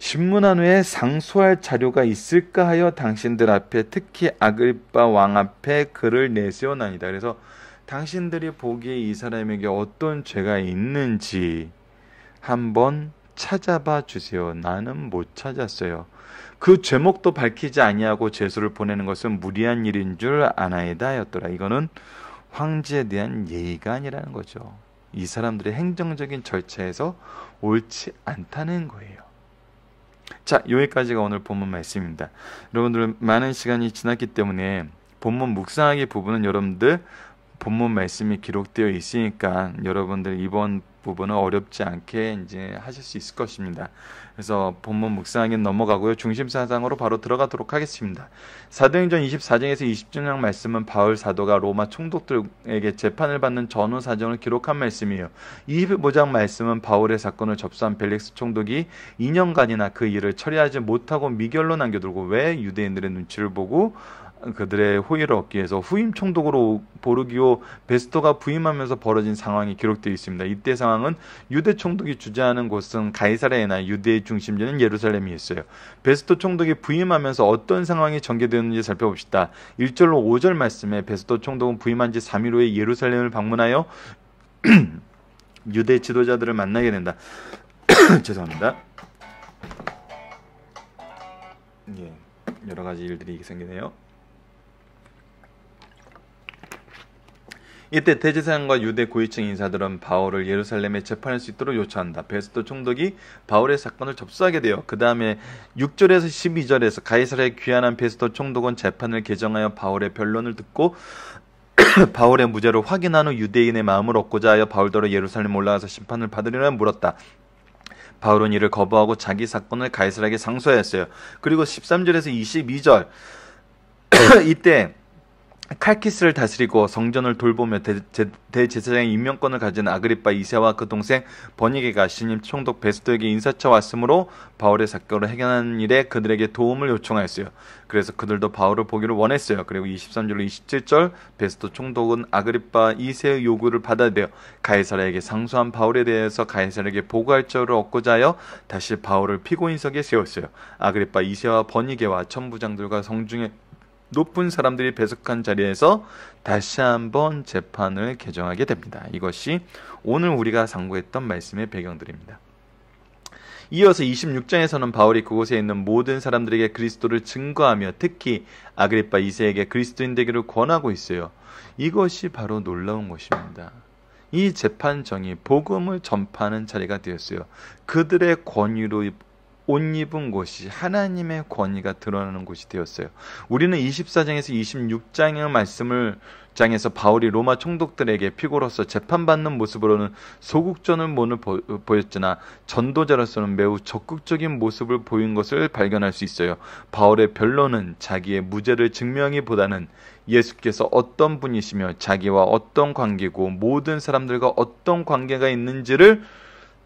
신문한 후에 상소할 자료가 있을까 하여 당신들 앞에 특히 아그리빠 왕 앞에 글을 내세워나이다. 그래서 당신들이 보기에 이 사람에게 어떤 죄가 있는지 한번 찾아봐 주세요. 나는 못 찾았어요. 그 죄목도 밝히지 아니하고 죄수를 보내는 것은 무리한 일인 줄 아나이다 하였더라. 이거는 황제에 대한 예의가 아니라는 거죠. 이 사람들의 행정적인 절차에서 옳지 않다는 거예요. 자, 여기까지가 오늘 본문 말씀입니다. 여러분들 많은 시간이 지났기 때문에 본문 묵상하기 부분은 여러분들 본문 말씀이 기록되어 있으니까 여러분들 이번 부분은 어렵지 않게 이제 하실 수 있을 것입니다. 그래서 본문 묵상하기는 넘어가고요. 중심 사상으로 바로 들어가도록 하겠습니다. 사도행전 24장에서 20장 말씀은 바울 사도가 로마 총독들에게 재판을 받는 전후 사정을 기록한 말씀이에요. 25장 말씀은 바울의 사건을 접수한 벨릭스 총독이 2년간이나 그 일을 처리하지 못하고 미결로 남겨두고 왜 유대인들의 눈치를 보고 그들의 호의를 얻기 위해서 후임 총독으로 보르기오 베스토가 부임하면서 벌어진 상황이 기록되어 있습니다. 이때 상황은 유대 총독이 주재하는 곳은 가이사랴이나 유대의 중심지는 예루살렘이었어요. 베스토 총독이 부임하면서 어떤 상황이 전개되었는지 살펴봅시다. 1절로 5절 말씀에 베스토 총독은 부임한 지 3일 후에 예루살렘을 방문하여 유대 지도자들을 만나게 된다. 죄송합니다. 예, 여러 가지 일들이 생기네요. 이때 대제사장과 유대 고위층 인사들은 바울을 예루살렘에 재판할 수 있도록 요청한다. 베스토 총독이 바울의 사건을 접수하게 되어 그 다음에 6절에서 12절에서 가이사랴에 귀환한 베스토 총독은 재판을 개정하여 바울의 변론을 듣고 바울의 무죄를 확인한 후 유대인의 마음을 얻고자 하여 바울더러 예루살렘 올라가서 심판을 받으리라 물었다. 바울은 이를 거부하고 자기 사건을 가이사랴에게 상소하였어요. 그리고 13절에서 22절 이때 칼키스를 다스리고 성전을 돌보며 대제사장의 임명권을 가진 아그리빠 2세와 그 동생 버니게가 신임 총독 베스토에게 인사차 왔으므로 바울의 사건을 해결하는 일에 그들에게 도움을 요청하였어요. 그래서 그들도 바울을 보기를 원했어요. 그리고 23절로 27절 베스토 총독은 아그리빠 2세의 요구를 받아들여 가이사랴에게 상소한 바울에 대해서 가이사랴에게 보고할 자를 얻고자 하여 다시 바울을 피고인석에 세웠어요. 아그리빠 2세와 버니게와 천부장들과 성중에 높은 사람들이 배석한 자리에서 다시 한번 재판을 개정하게 됩니다. 이것이 오늘 우리가 상고했던 말씀의 배경들입니다. 이어서 26장에서는 바울이 그곳에 있는 모든 사람들에게 그리스도를 증거하며 특히 아그리빠 2세에게 그리스도인 되기를 권하고 있어요. 이것이 바로 놀라운 것입니다. 이 재판정이 복음을 전파하는 자리가 되었어요. 그들의 권위로 옷 입은 곳이 하나님의 권위가 드러나는 곳이 되었어요. 우리는 24장에서 26장의 말씀을 장에서 바울이 로마 총독들에게 피고로서 재판받는 모습으로는 소극적인 모습을 보였으나 전도자로서는 매우 적극적인 모습을 보인 것을 발견할 수 있어요. 바울의 변론은 자기의 무죄를 증명하기보다는 예수께서 어떤 분이시며 자기와 어떤 관계고 모든 사람들과 어떤 관계가 있는지를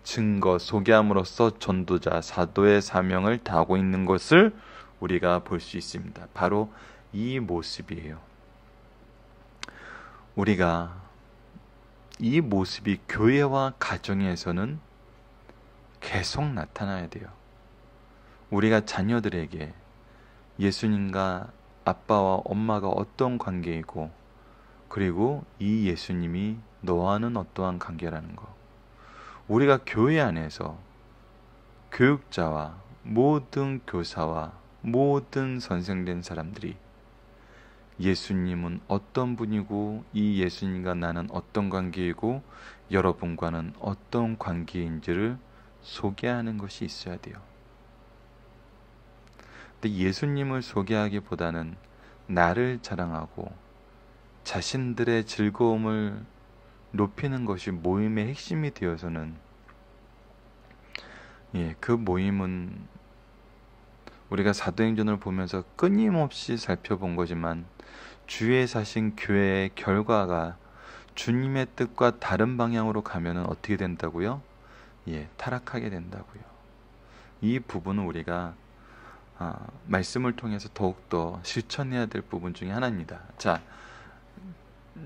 증거 소개함으로써 전도자 사도의 사명을 다하고 있는 것을 우리가 볼 수 있습니다. 바로 이 모습이에요. 우리가 이 모습이 교회와 가정에서는 계속 나타나야 돼요. 우리가 자녀들에게 예수님과 아빠와 엄마가 어떤 관계이고 그리고 이 예수님이 너와는 어떠한 관계라는 거. 우리가 교회 안에서 교육자와 모든 교사와 모든 선생된 사람들이 예수님은 어떤 분이고 이 예수님과 나는 어떤 관계이고 여러분과는 어떤 관계인지를 소개하는 것이 있어야 돼요. 근데 예수님을 소개하기보다는 나를 자랑하고 자신들의 즐거움을 높이는 것이 모임의 핵심이 되어서는 그 모임은 우리가 사도행전을 보면서 끊임없이 살펴본 거지만 주의 사신 교회의 결과가 주님의 뜻과 다른 방향으로 가면은 어떻게 된다고요? 타락하게 된다고요. 이 부분은 우리가 말씀을 통해서 더욱더 실천해야 될 부분 중에 하나입니다. 자,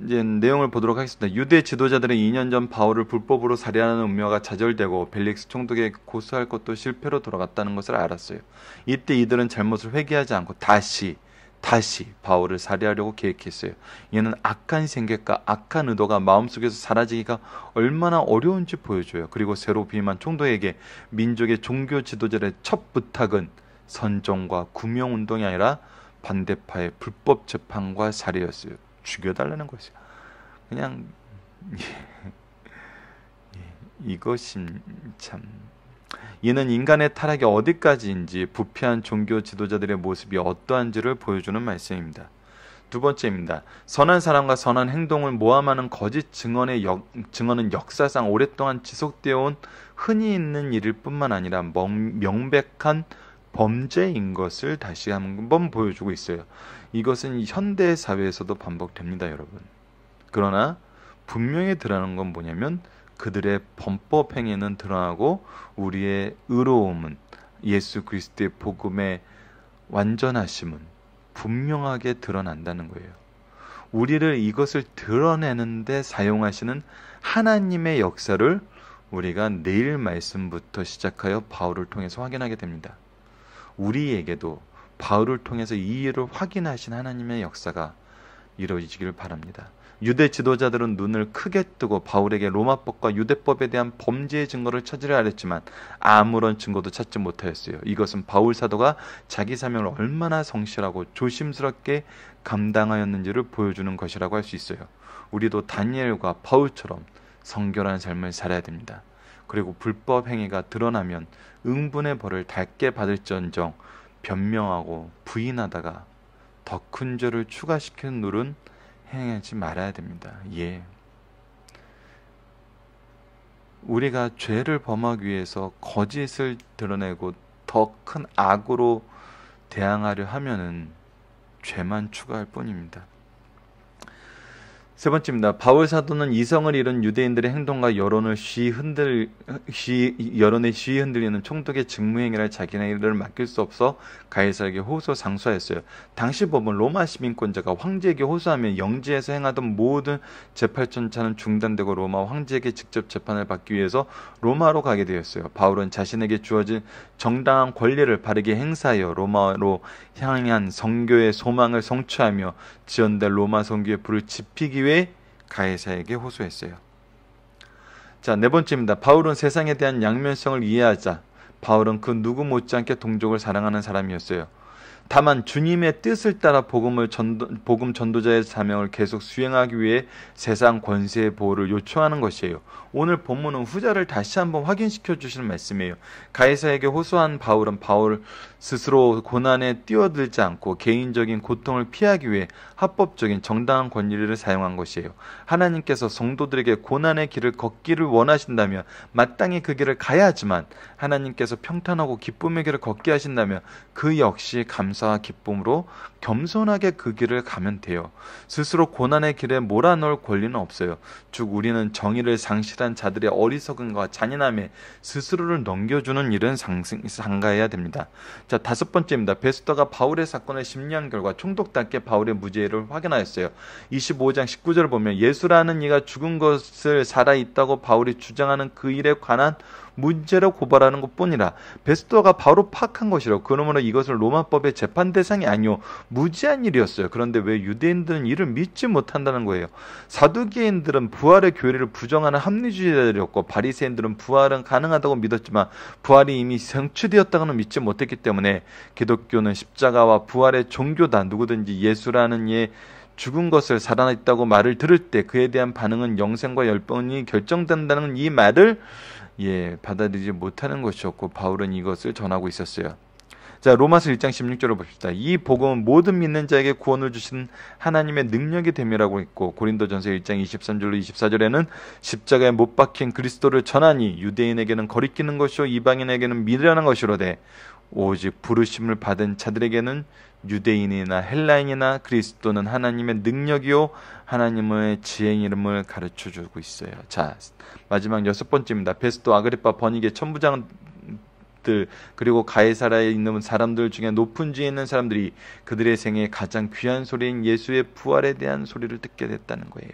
이제 내용을 보도록 하겠습니다. 유대 지도자들은 2년 전 바울을 불법으로 살해하는 음모가 좌절되고 벨릭스 총독에게 고소할 것도 실패로 돌아갔다는 것을 알았어요. 이때 이들은 잘못을 회개하지 않고 다시 바울을 살해하려고 계획했어요. 이는 악한 생각과 악한 의도가 마음속에서 사라지기가 얼마나 어려운지 보여줘요. 그리고 새로 부임한 총독에게 민족의 종교 지도자들의 첫 부탁은 선정과 구명운동이 아니라 반대파의 불법 재판과 살해였어요. 죽여달라는 것이요. 그냥 이것이 참, 이는 인간의 타락이 어디까지인지 부패한 종교 지도자들의 모습이 어떠한지를 보여주는 말씀입니다. 두 번째입니다. 선한 사람과 선한 행동을 모함하는 거짓 증언은 역사상 오랫동안 지속되어 온 흔히 있는 일일 뿐만 아니라 명백한 범죄인 것을 다시 한번 보여주고 있어요. 이것은 현대 사회에서도 반복됩니다, 여러분. 그러나 분명히 드러나는 건 뭐냐면 그들의 범법 행위는 드러나고 우리의 의로움은, 예수 그리스도의 복음의 완전하심은 분명하게 드러난다는 거예요. 우리를 이것을 드러내는데 사용하시는 하나님의 역사를 우리가 내일 말씀부터 시작하여 바울을 통해서 확인하게 됩니다. 우리에게도 바울을 통해서 이 일을 확인하신 하나님의 역사가 이루어지기를 바랍니다. 유대 지도자들은 눈을 크게 뜨고 바울에게 로마법과 유대법에 대한 범죄의 증거를 찾으려 하였지만 아무런 증거도 찾지 못하였어요. 이것은 바울 사도가 자기 사명을 얼마나 성실하고 조심스럽게 감당하였는지를 보여주는 것이라고 할 수 있어요. 우리도 다니엘과 바울처럼 성결한 삶을 살아야 됩니다. 그리고 불법 행위가 드러나면 응분의 벌을 닳게 받을지언정 변명하고 부인하다가 더 큰 죄를 추가시키는 노릇은 행하지 말아야 됩니다. 우리가 죄를 범하기 위해서 거짓을 드러내고 더 큰 악으로 대항하려 하면은 죄만 추가할 뿐입니다. 세 번째입니다. 바울 사도는 이성을 잃은 유대인들의 행동과 여론의 시위 흔들리는 총독의 직무행위를 자기네를 맡길 수 없어 가이사에게 호소 상소하였어요. 당시 법은 로마 시민권자가 황제에게 호소하면 영지에서 행하던 모든 재판 절차는 중단되고 로마 황제에게 직접 재판을 받기 위해서 로마로 가게 되었어요. 바울은 자신에게 주어진 정당한 권리를 바르게 행사하여 로마로 향한 선교의 소망을 성취하며 지연될 로마 선교의 불을 지피기 위해 가이사에게 호소했어요. 자, 네 번째입니다. 바울은 세상에 대한 양면성을 이해하자 바울은 그 누구 못지않게 동족을 사랑하는 사람이었어요. 다만 주님의 뜻을 따라 복음 전도자의 사명을 계속 수행하기 위해 세상 권세의 보호를 요청하는 것이에요. 오늘 본문은 후자를 다시 한번 확인시켜 주시는 말씀이에요. 가이사에게 호소한 바울은 바울 스스로 고난에 뛰어들지 않고 개인적인 고통을 피하기 위해 합법적인 정당한 권리를 사용한 것이에요. 하나님께서 성도들에게 고난의 길을 걷기를 원하신다면 마땅히 그 길을 가야 하지만 하나님께서 평탄하고 기쁨의 길을 걷게 하신다면 그 역시 감사와 기쁨으로 겸손하게 그 길을 가면 돼요. 스스로 고난의 길에 몰아넣을 권리는 없어요. 즉 우리는 정의를 상실한 자들의 어리석음과 잔인함에 스스로를 넘겨주는 일은 상가해야 됩니다. 자, 다섯 번째입니다. 베스터가 바울의 사건을 심리한 결과 총독답게 바울의 무죄를 확인하였어요. 25장 19절을 보면 예수라는 이가 죽은 것을 살아있다고 바울이 주장하는 그 일에 관한 문제로 고발하는 것뿐이라 베스터가 바로 파악한 것이라고. 그러므로 이것을 로마법의 재판 대상이 아니요 무지한 일이었어요. 그런데 왜 유대인들은 이를 믿지 못한다는 거예요. 사두개인들은 부활의 교리를 부정하는 합리주의자들이었고 바리새인들은 부활은 가능하다고 믿었지만 부활이 이미 성취되었다고는 믿지 못했기 때문에 기독교는 십자가와 부활의 종교다. 누구든지 예수라는 이의 죽은 것을 살아났다고 말을 들을 때 그에 대한 반응은 영생과 열번이 결정된다는 이 말을 받아들이지 못하는 것이었고 바울은 이것을 전하고 있었어요. 자, 로마서 1장 16절을 봅시다. 이 복음은 모든 믿는 자에게 구원을 주신 하나님의 능력이 됨이라고 했고 고린도전서 1장 23절로 24절에는 십자가에 못 박힌 그리스도를 전하니 유대인에게는 거리끼는 것이요 이방인에게는 미련한 것이로되 오직 부르심을 받은 자들에게는 유대인이나 헬라인이나 그리스도는 하나님의 능력이요 하나님의 지혜인 이름을 가르쳐주고 있어요. 자, 마지막 여섯 번째입니다. 베스도 아그리파 버니게 천부장 귀족들 그리고 가이사라에 있는 사람들 중에 높은 지에 있는 사람들이 그들의 생에 가장 귀한 소리인 예수의 부활에 대한 소리를 듣게 됐다는 거예요.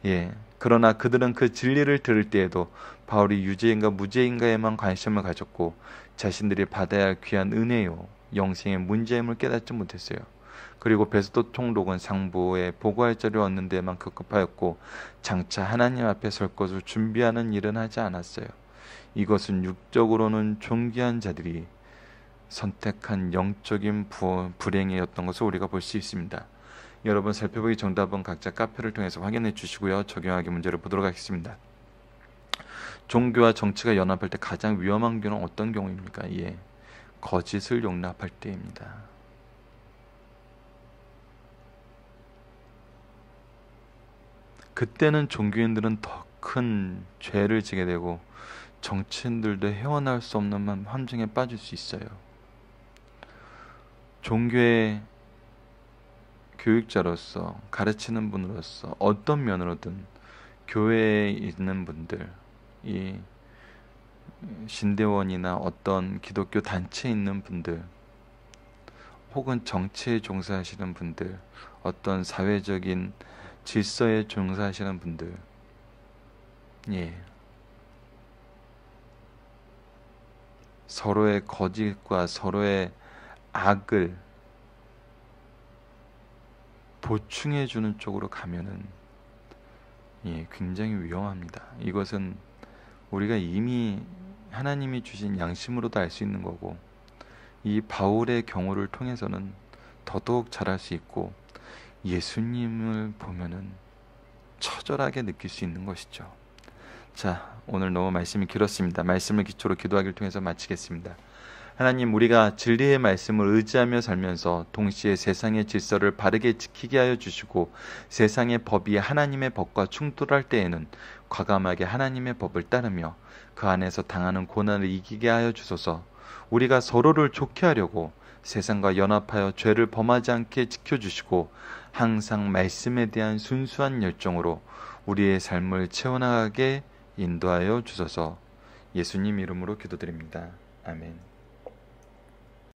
예. 그러나 그들은 그 진리를 들을 때에도 바울이 유죄인가 무죄인가에만 관심을 가졌고 자신들이 받아야 할 귀한 은혜요, 영생의 문제임을 깨닫지 못했어요. 그리고 베스도 총독은 상부에 보고할 자를 얻는 데만 급급하였고 장차 하나님 앞에 설 것을 준비하는 일은 하지 않았어요. 이것은 육적으로는 존귀한 자들이 선택한 영적인 불행이었던 것을 우리가 볼 수 있습니다. 여러분, 살펴보기 정답은 각자 카페를 통해서 확인해 주시고요. 적용하기 문제를 보도록 하겠습니다. 종교와 정치가 연합할 때 가장 위험한 경우는 어떤 경우입니까? 예, 거짓을 용납할 때입니다. 그때는 종교인들은 더 큰 죄를 지게 되고 정치인들도 헤어나올 수 없는 함정에 빠질 수 있어요. 종교의 교육자로서, 가르치는 분으로서 어떤 면으로든 교회에 있는 분들, 이 신대원이나 어떤 기독교 단체에 있는 분들, 혹은 정치에 종사하시는 분들, 어떤 사회적인 질서에 종사하시는 분들, 예, 서로의 거짓과 서로의 악을 보충해주는 쪽으로 가면은, 예, 굉장히 위험합니다. 이것은 우리가 이미 하나님이 주신 양심으로도 알 수 있는 거고, 이 바울의 경우를 통해서는 더더욱 잘할 수 있고, 예수님을 보면은 처절하게 느낄 수 있는 것이죠. 자, 오늘 너무 말씀이 길었습니다. 말씀을 기초로 기도하기를 통해서 마치겠습니다. 하나님, 우리가 진리의 말씀을 의지하며 살면서 동시에 세상의 질서를 바르게 지키게 하여 주시고 세상의 법이 하나님의 법과 충돌할 때에는 과감하게 하나님의 법을 따르며 그 안에서 당하는 고난을 이기게 하여 주소서. 우리가 서로를 좋게 하려고 세상과 연합하여 죄를 범하지 않게 지켜주시고 항상 말씀에 대한 순수한 열정으로 우리의 삶을 채워나가게 인도하여 주소서. 예수님 이름으로 기도드립니다. 아멘.